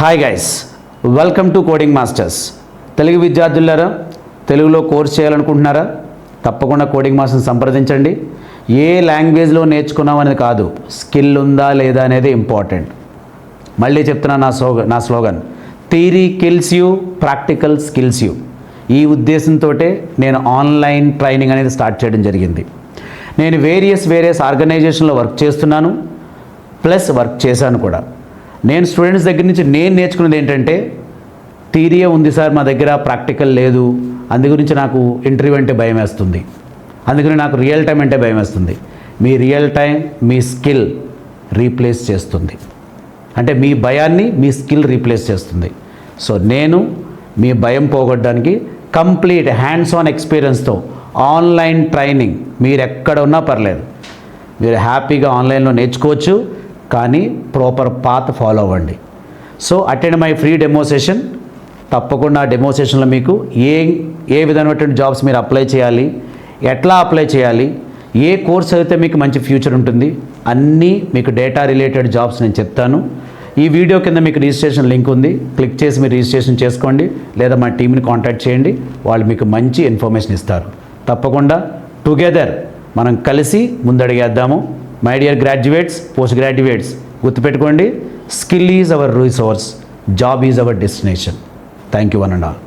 Hi guys, welcome to coding masters. Telugu విద్యార్థులారా, తెలుగులో course చేయాలనుకుంటున్నారా? తప్పకుండా కోడింగ్ మాస్టర్ని సంప్రదించండి. ఏ లాంగ్వేజ్లో నేర్చుకున్నాం అనేది కాదు, స్కిల్ ఉందా లేదా అనేది ఇంపార్టెంట్. మళ్ళీ చెప్తున్నా నా slogan, theory kills you, practical skills you. ఈ ఉద్దేశంతో నేను ఆన్లైన్ ట్రైనింగ్ అనేది స్టార్ట్ చేయడం జరిగింది. నేను వేరియస్ ఆర్గనైజేషన్లో వర్క్ చేస్తున్నాను, ప్లస్ వర్క్ చేశాను కూడా. నేను స్టూడెంట్స్ దగ్గర నుంచి నేను నేర్చుకున్నది ఏంటంటే, థియరీయే ఉంది సార్ మా దగ్గర, ప్రాక్టికల్ లేదు, అందు గురించి నాకు ఇంటర్వ్యూ అంటే భయం వేస్తుంది, అందుకని నాకు రియల్ టైం అంటే భయం వేస్తుంది. మీ రియల్ టైం మీ స్కిల్ రీప్లేస్ చేస్తుంది, అంటే మీ భయాన్ని మీ స్కిల్ రీప్లేస్ చేస్తుంది. సో నేను మీ భయం పోగొట్టడానికి కంప్లీట్ హ్యాండ్స్ ఆన్ ఎక్స్పీరియన్స్తో ఆన్లైన్ ట్రైనింగ్, మీరు ఎక్కడ ఉన్నా పర్లేదు, మీరు హ్యాపీగా ఆన్లైన్లో నేర్చుకోవచ్చు, కానీ ప్రాపర్ పాత్ ఫాలో అవ్వండి. So attend my free demo session. తప్పకుండా ఆ డెమో సెషన్లో మీకు ఏ విధమైనటువంటి జాబ్స్ మీరు అప్లై చేయాలి, ఎట్లా అప్లై చేయాలి, ఏ కోర్స్ అయితే మీకు మంచి ఫ్యూచర్ ఉంటుంది, అన్నీ మీకు డేటా రిలేటెడ్ జాబ్స్ నేను చెప్తాను. ఈ వీడియో కింద మీకు రిజిస్ట్రేషన్ లింక్ ఉంది, క్లిక్ చేసి మీరు రిజిస్ట్రేషన్ చేసుకోండి, లేదా మా టీంని కాంటాక్ట్ చేయండి, వాళ్ళు మీకు మంచి ఇన్ఫర్మేషన్ ఇస్తారు. తప్పకుండా టుగెదర్ మనం కలిసి ముందడిగేద్దాము. My dear graduates, post graduates, గుర్తుపెట్టుకోండి, skill is our resource, job is our destination. Thank you one and all.